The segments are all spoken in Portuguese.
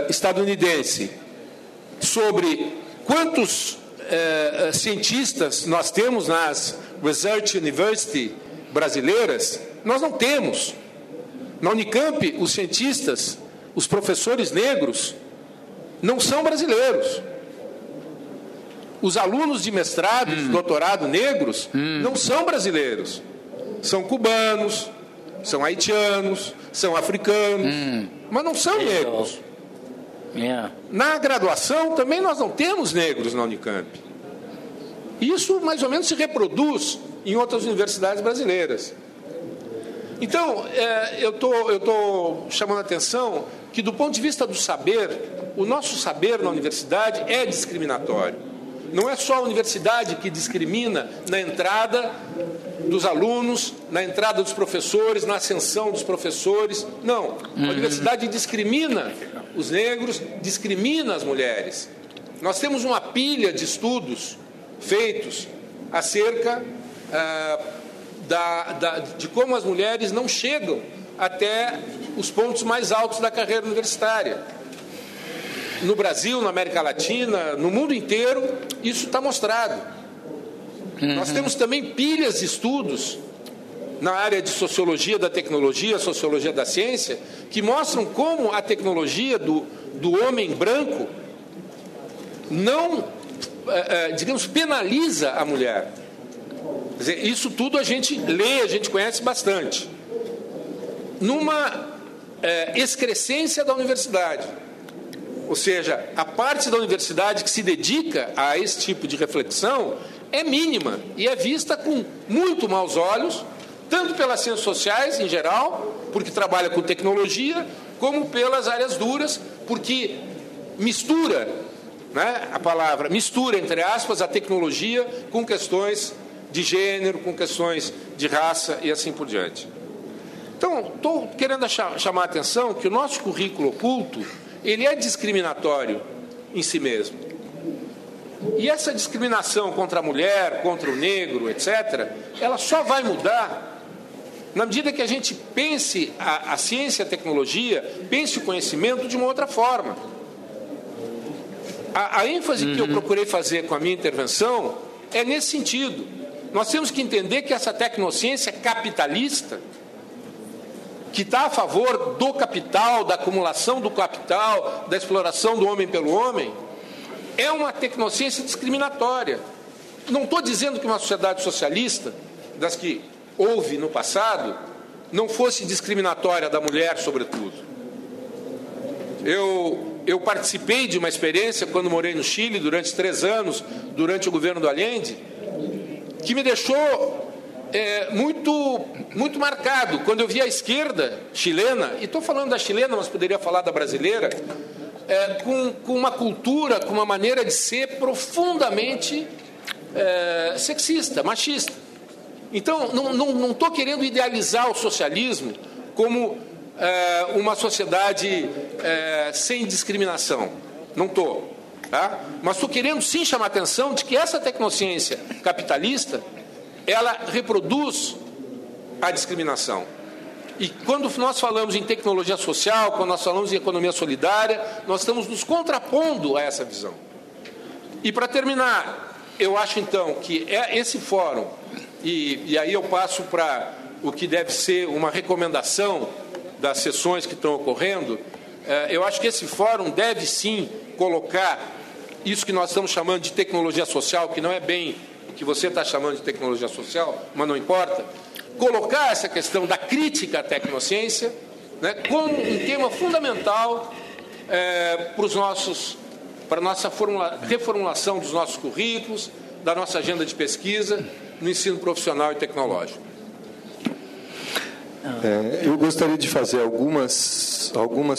estadunidense sobre quantos cientistas nós temos nas Research University brasileiras, nós não temos. Na Unicamp, os cientistas, os professores negros, não são brasileiros. Os alunos de mestrado, de doutorado negros, não são brasileiros. São cubanos, são haitianos, são africanos, mas não são negros. Na graduação, também nós não temos negros na Unicamp. Isso, mais ou menos, se reproduz em outras universidades brasileiras. Então, eu estou chamando a atenção que, do ponto de vista do saber, o nosso saber na universidade é discriminatório. Não é só a universidade que discrimina na entrada dos alunos, na entrada dos professores, na ascensão dos professores. Não. A universidade discrimina os negros, discrimina as mulheres. Nós temos uma pilha de estudos feitos acerca de como as mulheres não chegam até os pontos mais altos da carreira universitária. No Brasil, na América Latina, no mundo inteiro, isso está mostrado. Nós temos também pilhas de estudos na área de sociologia da tecnologia, sociologia da ciência, que mostram como a tecnologia do homem branco não, digamos, penaliza a mulher. Quer dizer, isso tudo a gente lê, a gente conhece bastante. Numa excrescência da universidade. Ou seja, a parte da universidade que se dedica a esse tipo de reflexão é mínima e é vista com muito maus olhos, tanto pelas ciências sociais em geral, porque trabalha com tecnologia, como pelas áreas duras, porque mistura, né, a palavra mistura, entre aspas, a tecnologia com questões de gênero, com questões de raça e assim por diante. Então, estou querendo chamar a atenção que o nosso currículo oculto, ele é discriminatório em si mesmo. E essa discriminação contra a mulher, contra o negro, etc., ela só vai mudar na medida que a gente pense a ciência e a tecnologia, pense o conhecimento de uma outra forma. A ênfase que eu procurei fazer com a minha intervenção é nesse sentido. Nós temos que entender que essa tecnociência capitalista, que está a favor do capital, da acumulação do capital, da exploração do homem pelo homem, é uma tecnociência discriminatória. Não estou dizendo que uma sociedade socialista, das que houve no passado, não fosse discriminatória da mulher, sobretudo. Eu participei de uma experiência, quando morei no Chile, durante 3 anos, durante o governo do Allende, que me deixou muito marcado, quando eu vi a esquerda chilena, e estou falando da chilena, mas poderia falar da brasileira, com uma cultura, com uma maneira de ser profundamente sexista, machista. Então, não estou querendo idealizar o socialismo como uma sociedade sem discriminação. Não estou. Tá? Mas estou querendo sim chamar a atenção de que essa tecnociência capitalista, ela reproduz a discriminação. E quando nós falamos em tecnologia social, quando nós falamos em economia solidária, nós estamos nos contrapondo a essa visão. E para terminar, eu acho então que esse fórum, e aí eu passo para o que deve ser uma recomendação das sessões que estão ocorrendo, eu acho que esse fórum deve sim colocar isso que nós estamos chamando de tecnologia social, que não é bem o que você está chamando de tecnologia social, mas não importa, colocar essa questão da crítica à tecnociência, né, como um tema fundamental para a nossa reformulação dos nossos currículos, da nossa agenda de pesquisa no ensino profissional e tecnológico. Eu gostaria de fazer algumas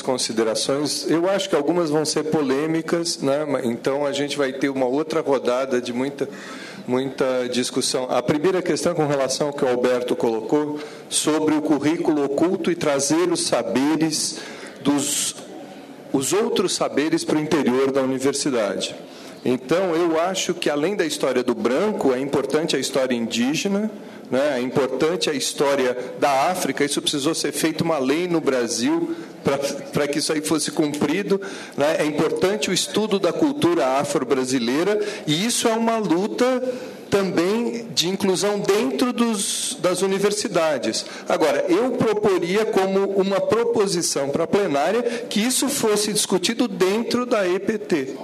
considerações. Eu acho que algumas vão ser polêmicas, né? Então a gente vai ter uma outra rodada de muita discussão. A primeira questão com relação ao que o Alberto colocou sobre o currículo oculto e trazer os saberes os outros saberes para o interior da universidade. Então, eu acho que, além da história do branco, é importante a história indígena, né? É importante a história da África. Isso precisou ser feito uma lei no Brasil para que isso aí fosse cumprido, né? É importante o estudo da cultura afro-brasileira, e isso é uma luta também de inclusão dentro das universidades. Agora, eu proporia como uma proposição para a plenária que isso fosse discutido dentro da EPT.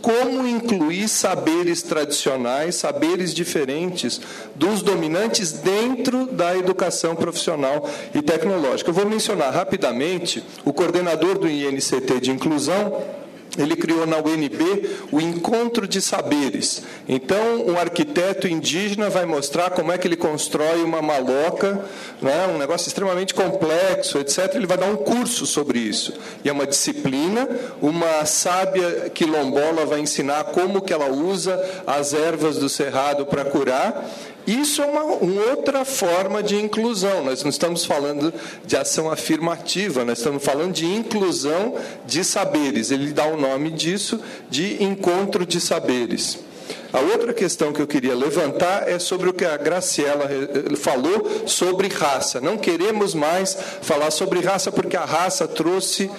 Como incluir saberes tradicionais, saberes diferentes dos dominantes dentro da educação profissional e tecnológica. Eu vou mencionar rapidamente o coordenador do INCT de inclusão. Ele criou na UNB o Encontro de Saberes. Então, um arquiteto indígena vai mostrar como é que ele constrói uma maloca, né, um negócio extremamente complexo, etc. Ele vai dar um curso sobre isso. E é uma disciplina. Uma sábia quilombola vai ensinar como que ela usa as ervas do cerrado para curar. Isso é uma outra forma de inclusão. Nós não estamos falando de ação afirmativa, nós estamos falando de inclusão de saberes. Ele dá o nome disso de encontro de saberes. A outra questão que eu queria levantar é sobre o que a Graciela falou sobre raça. Não queremos mais falar sobre raça, porque a raça trouxe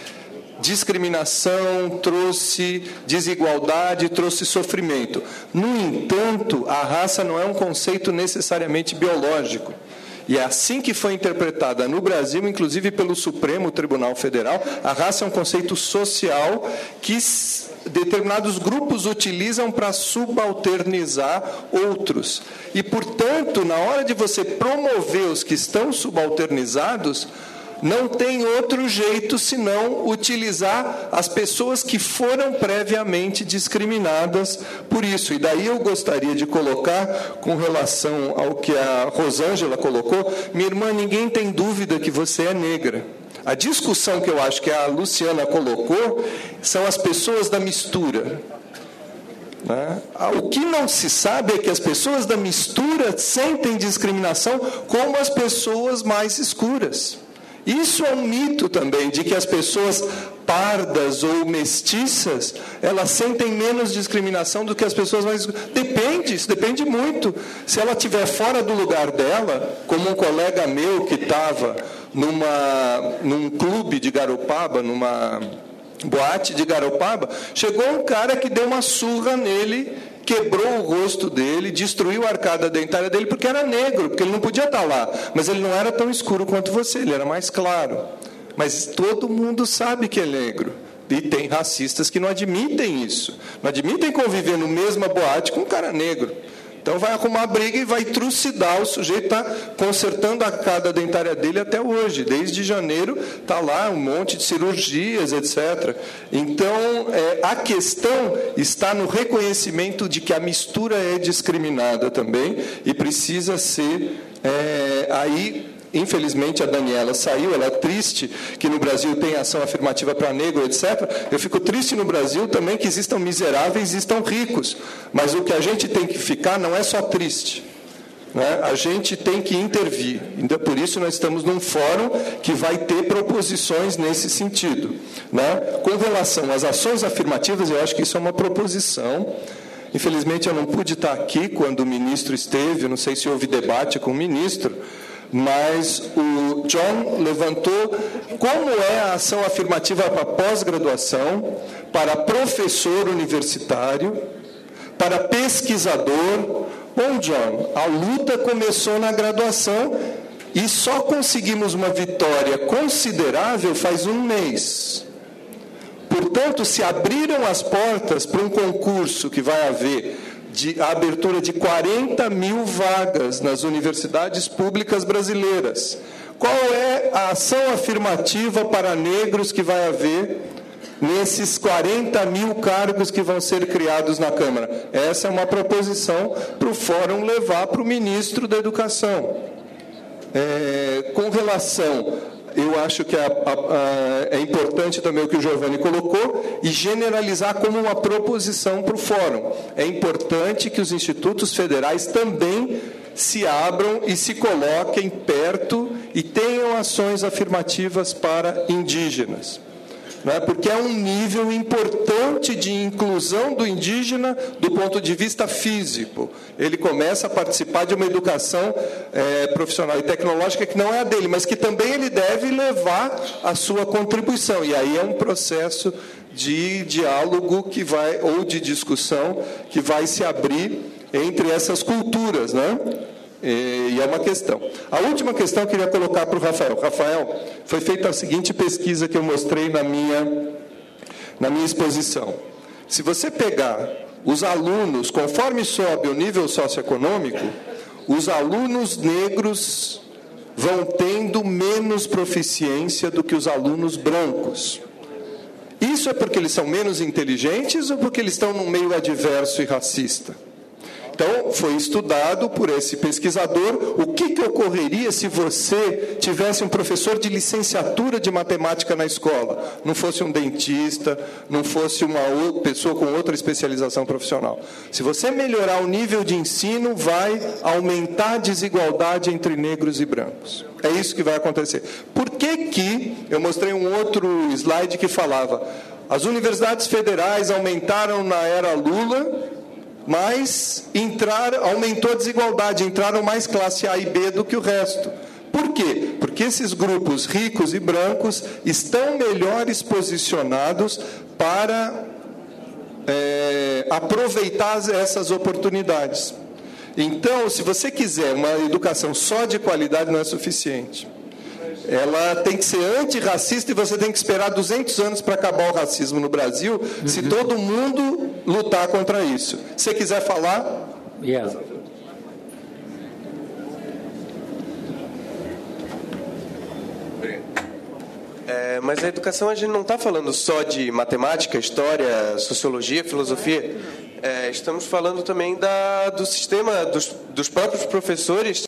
discriminação, trouxe desigualdade, trouxe sofrimento. No entanto, a raça não é um conceito necessariamente biológico. E é assim que foi interpretada no Brasil, inclusive pelo Supremo Tribunal Federal. A raça é um conceito social que determinados grupos utilizam para subalternizar outros. E, portanto, na hora de você promover os que estão subalternizados, não tem outro jeito senão utilizar as pessoas que foram previamente discriminadas por isso. E daí eu gostaria de colocar, com relação ao que a Rosângela colocou, minha irmã, ninguém tem dúvida que você é negra. A discussão que eu acho que a Luciana colocou são as pessoas da mistura. O que não se sabe é que as pessoas da mistura sentem discriminação como as pessoas mais escuras. Isso é um mito também, de que as pessoas pardas ou mestiças, elas sentem menos discriminação do que as pessoas mais... Depende, isso depende muito. Se ela estiver fora do lugar dela, como um colega meu que estava num clube de Garopaba, numa boate de Garopaba, chegou um cara que deu uma surra nele, quebrou o rosto dele, destruiu a arcada dentária dele, porque era negro, porque ele não podia estar lá. Mas ele não era tão escuro quanto você, ele era mais claro. Mas todo mundo sabe que é negro. E tem racistas que não admitem isso. Não admitem conviver no mesma boate com um cara negro. Então vai arrumar briga e vai trucidar. O sujeito está consertando a arcada dentária dele até hoje. Desde janeiro está lá um monte de cirurgias, etc. Então, a questão está no reconhecimento de que a mistura é discriminada também e precisa ser aí... Infelizmente, a Daniela saiu, ela é triste que no Brasil tem ação afirmativa para negro, etc. Eu fico triste no Brasil também que existam miseráveis e existam ricos. Mas o que a gente tem que ficar não é só triste. Né? A gente tem que intervir. Então, por isso, nós estamos num fórum que vai ter proposições nesse sentido. Né? Com relação às ações afirmativas, eu acho que isso é uma proposição. Infelizmente, eu não pude estar aqui quando o ministro esteve, eu não sei se houve debate com o ministro, mas o John levantou como é a ação afirmativa para pós-graduação, para professor universitário, para pesquisador. Bom, John, a luta começou na graduação e só conseguimos uma vitória considerável faz um mês. Portanto, se abriram as portas para um concurso que vai haver a abertura de 40 mil vagas nas universidades públicas brasileiras. Qual é a ação afirmativa para negros que vai haver nesses 40 mil cargos que vão ser criados na Câmara? Essa é uma proposição para o Fórum levar para o ministro da Educação. Com relação... Eu acho que é importante também o que o Giovanni colocou e generalizar como uma proposição para o fórum. É importante que os institutos federais também se abram e se coloquem perto e tenham ações afirmativas para indígenas. né? Porque é um nível importante de inclusão do indígena do ponto de vista físico. Ele começa a participar de uma educação profissional e tecnológica que não é a dele, mas que também ele deve levar a sua contribuição. E aí é um processo de diálogo ou de discussão que vai se abrir entre essas culturas, né? E é uma questão. A última questão eu queria colocar para o Rafael. Rafael, foi feita a seguinte pesquisa que eu mostrei na minha exposição. Se você pegar os alunos, conforme sobe o nível socioeconômico, os alunos negros vão tendo menos proficiência do que os alunos brancos. Isso é porque eles são menos inteligentes ou porque eles estão num meio adverso e racista? Então, foi estudado por esse pesquisador o que ocorreria se você tivesse um professor de licenciatura de matemática na escola, não fosse um dentista, não fosse uma outra pessoa com outra especialização profissional. Se você melhorar o nível de ensino, vai aumentar a desigualdade entre negros e brancos. É isso que vai acontecer. Por que eu mostrei um outro slide que falava as universidades federais aumentaram na era Lula, mas aumentou a desigualdade, entraram mais classe A e B do que o resto. Por quê? Porque esses grupos ricos e brancos estão melhores posicionados para aproveitar essas oportunidades. Então, se você quiser uma educação só de qualidade, não é suficiente. Ela tem que ser antirracista e você tem que esperar 200 anos para acabar o racismo no Brasil, se todo mundo lutar contra isso. Se você quiser falar... Yeah. Mas a educação, a gente não está falando só de matemática, história, sociologia, filosofia. Estamos falando também do sistema dos próprios professores